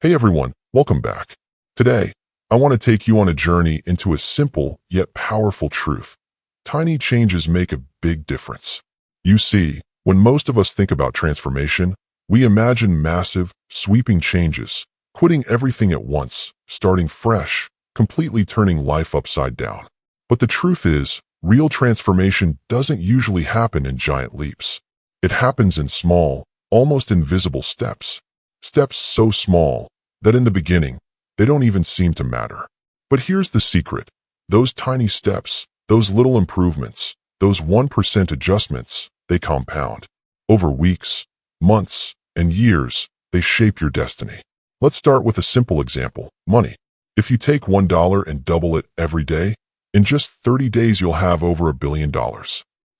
Hey everyone, welcome back. Today, I want to take you on a journey into a simple yet powerful truth. Tiny changes make a big difference. You see, when most of us think about transformation, we imagine massive, sweeping changes, quitting everything at once, starting fresh, completely turning life upside down. But the truth is, real transformation doesn't usually happen in giant leaps. It happens in small, almost invisible steps. Steps so small that in the beginning, they don't even seem to matter. But here's the secret. Those tiny steps, those little improvements, those 1% adjustments, they compound. Over weeks, months, and years, they shape your destiny. Let's start with a simple example, money. If you take $1 and double it every day, in just 30 days you'll have over $1 billion.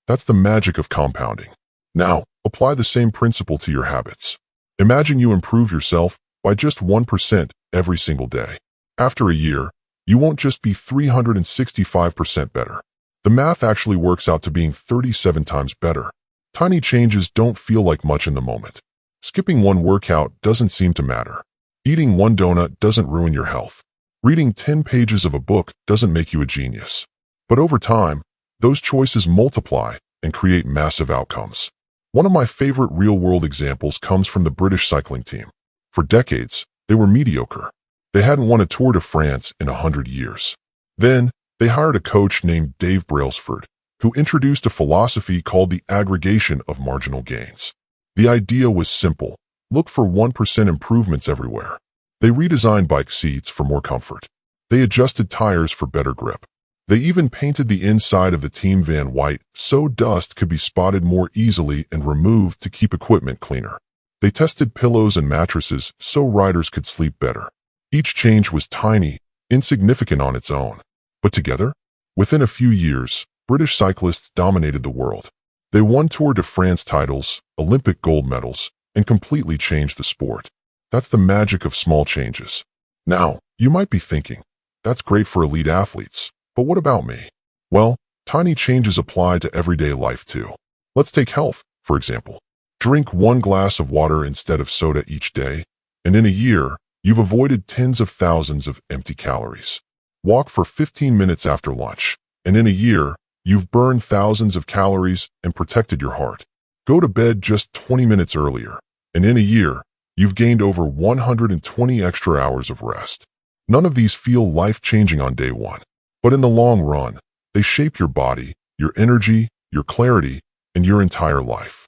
That's the magic of compounding. Now, apply the same principle to your habits. Imagine you improve yourself by just 1% every single day. After a year, you won't just be 365% better. The math actually works out to being 37 times better. Tiny changes don't feel like much in the moment. Skipping one workout doesn't seem to matter. Eating one donut doesn't ruin your health. Reading 10 pages of a book doesn't make you a genius. But over time, those choices multiply and create massive outcomes. One of my favorite real-world examples comes from the British cycling team. For decades, they were mediocre. They hadn't won a Tour de France in 100 years. Then, they hired a coach named Dave Brailsford, who introduced a philosophy called the aggregation of marginal gains. The idea was simple. Look for 1% improvements everywhere. They redesigned bike seats for more comfort. They adjusted tires for better grip. They even painted the inside of the team van white so dust could be spotted more easily and removed to keep equipment cleaner. They tested pillows and mattresses so riders could sleep better. Each change was tiny, insignificant on its own. But together, within a few years, British cyclists dominated the world. They won Tour de France titles, Olympic gold medals, and completely changed the sport. That's the magic of small changes. Now, you might be thinking, that's great for elite athletes, but what about me? Well, tiny changes apply to everyday life too. Let's take health, for example. Drink one glass of water instead of soda each day, and in a year, you've avoided tens of thousands of empty calories. Walk for 15 minutes after lunch, and in a year, you've burned thousands of calories and protected your heart. Go to bed just 20 minutes earlier, and in a year, you've gained over 120 extra hours of rest. None of these feel life-changing on day one, but in the long run, they shape your body, your energy, your clarity, and your entire life.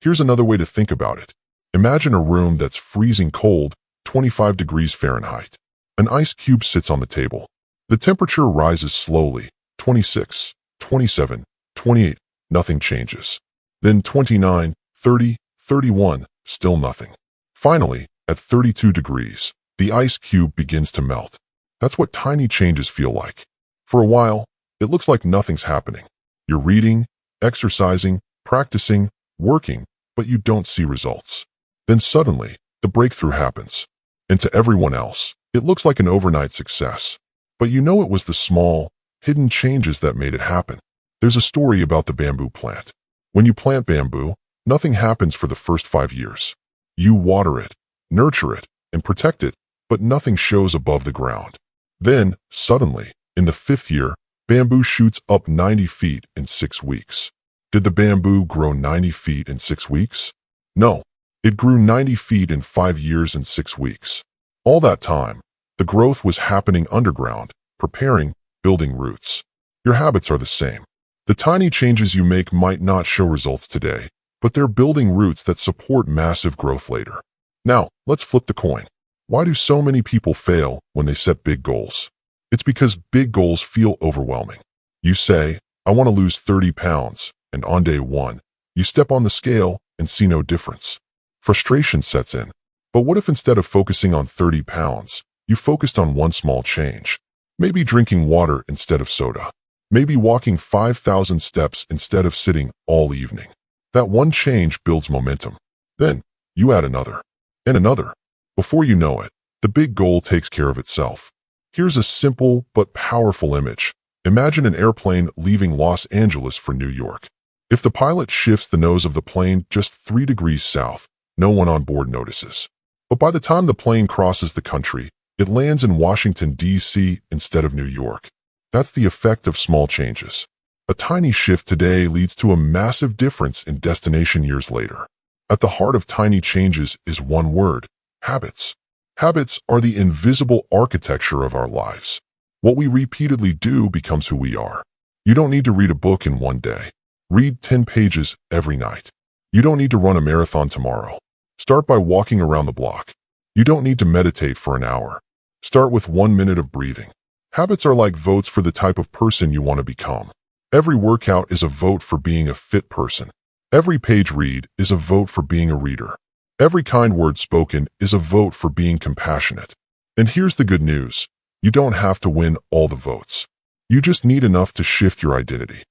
Here's another way to think about it. Imagine a room that's freezing cold, 25 degrees Fahrenheit. An ice cube sits on the table. The temperature rises slowly, 26, 27, 28, nothing changes. Then 29, 30, 31, still nothing. Finally, at 32 degrees, the ice cube begins to melt. That's what tiny changes feel like. For a while, it looks like nothing's happening. You're reading, exercising, practicing, working, but you don't see results. Then suddenly, the breakthrough happens. And to everyone else, it looks like an overnight success. But you know it was the small, hidden changes that made it happen. There's a story about the bamboo plant. When you plant bamboo, nothing happens for the first 5 years. You water it, nurture it, and protect it, but nothing shows above the ground. Then, suddenly, in the 5th year, bamboo shoots up 90 feet in 6 weeks. Did the bamboo grow 90 feet in 6 weeks? No, it grew 90 feet in 5 years and 6 weeks. All that time, the growth was happening underground, preparing, building roots. Your habits are the same. The tiny changes you make might not show results today, but they're building roots that support massive growth later. Now, let's flip the coin. Why do so many people fail when they set big goals? It's because big goals feel overwhelming. You say, I want to lose 30 pounds, and on day one, you step on the scale and see no difference. Frustration sets in. But what if instead of focusing on 30 pounds, you focused on one small change? Maybe drinking water instead of soda. Maybe walking 5,000 steps instead of sitting all evening. That one change builds momentum. Then, you add another, and another. Before you know it, the big goal takes care of itself. Here's a simple but powerful image. Imagine an airplane leaving Los Angeles for New York. If the pilot shifts the nose of the plane just 3 degrees south, no one on board notices. But by the time the plane crosses the country, it lands in Washington, D.C. instead of New York. That's the effect of small changes. A tiny shift today leads to a massive difference in destination years later. At the heart of tiny changes is one word: habits. Habits are the invisible architecture of our lives. What we repeatedly do becomes who we are. You don't need to read a book in one day. Read 10 pages every night. You don't need to run a marathon tomorrow. Start by walking around the block. You don't need to meditate for an hour. Start with 1 minute of breathing. Habits are like votes for the type of person you want to become. Every workout is a vote for being a fit person. Every page read is a vote for being a reader. Every kind word spoken is a vote for being compassionate. And here's the good news: you don't have to win all the votes. You just need enough to shift your identity.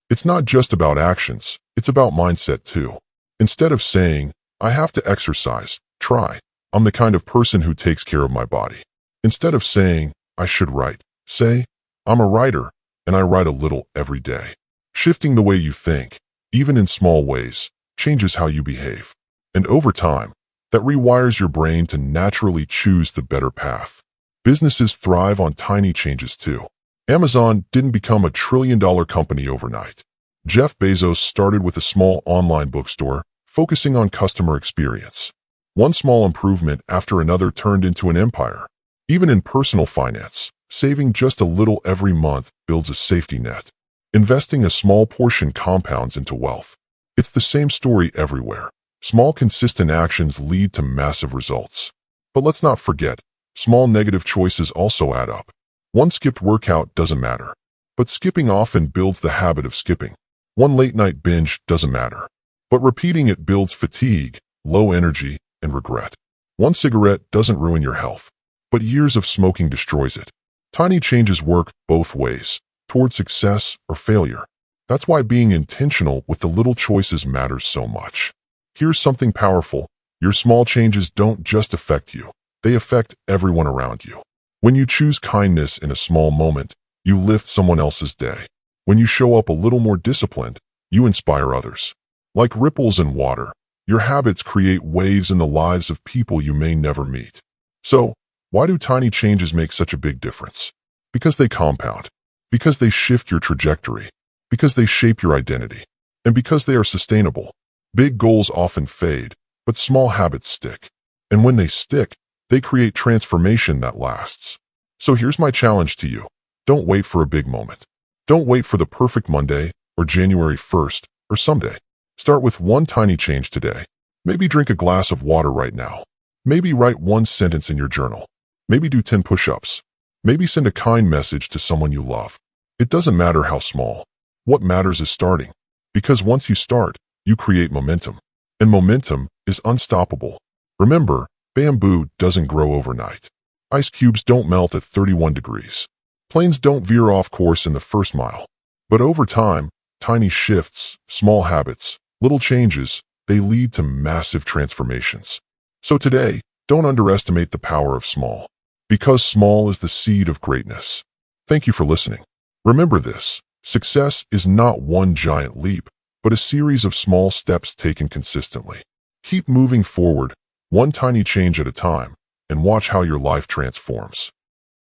It's not just about actions, it's about mindset too. Instead of saying, "I have to exercise," try, "I'm the kind of person who takes care of my body." Instead of saying, "I should write," say, "I'm a writer, and I write a little every day." Shifting the way you think, even in small ways, changes how you behave. And over time, that rewires your brain to naturally choose the better path. Businesses thrive on tiny changes too. Amazon didn't become a trillion-dollar company overnight. Jeff Bezos started with a small online bookstore, focusing on customer experience. One small improvement after another turned into an empire. Even in personal finance, saving just a little every month builds a safety net. Investing a small portion compounds into wealth. It's the same story everywhere. Small, consistent actions lead to massive results. But let's not forget, small negative choices also add up. One skipped workout doesn't matter, but skipping often builds the habit of skipping. One late-night binge doesn't matter, but repeating it builds fatigue, low energy, and regret. One cigarette doesn't ruin your health, but years of smoking destroys it. Tiny changes work both ways, toward success or failure. That's why being intentional with the little choices matters so much. Here's something powerful: your small changes don't just affect you, they affect everyone around you. When you choose kindness in a small moment, you lift someone else's day. When you show up a little more disciplined, you inspire others. Like ripples in water, your habits create waves in the lives of people you may never meet. So, why do tiny changes make such a big difference? Because they compound. Because they shift your trajectory. Because they shape your identity. And because they are sustainable. Big goals often fade, but small habits stick. And when they stick, they create transformation that lasts. So here's my challenge to you. Don't wait for a big moment. Don't wait for the perfect Monday, or January 1st, or someday. Start with one tiny change today. Maybe drink a glass of water right now. Maybe write one sentence in your journal. Maybe do 10 push-ups. Maybe send a kind message to someone you love. It doesn't matter how small. What matters is starting. Because once you start, you create momentum. And momentum is unstoppable. Remember, bamboo doesn't grow overnight. Ice cubes don't melt at 31 degrees. Planes don't veer off course in the first mile. But over time, tiny shifts, small habits, little changes, they lead to massive transformations. So today, don't underestimate the power of small. Because small is the seed of greatness. Thank you for listening. Remember this: success is not one giant leap, but a series of small steps taken consistently. Keep moving forward, one tiny change at a time, and watch how your life transforms.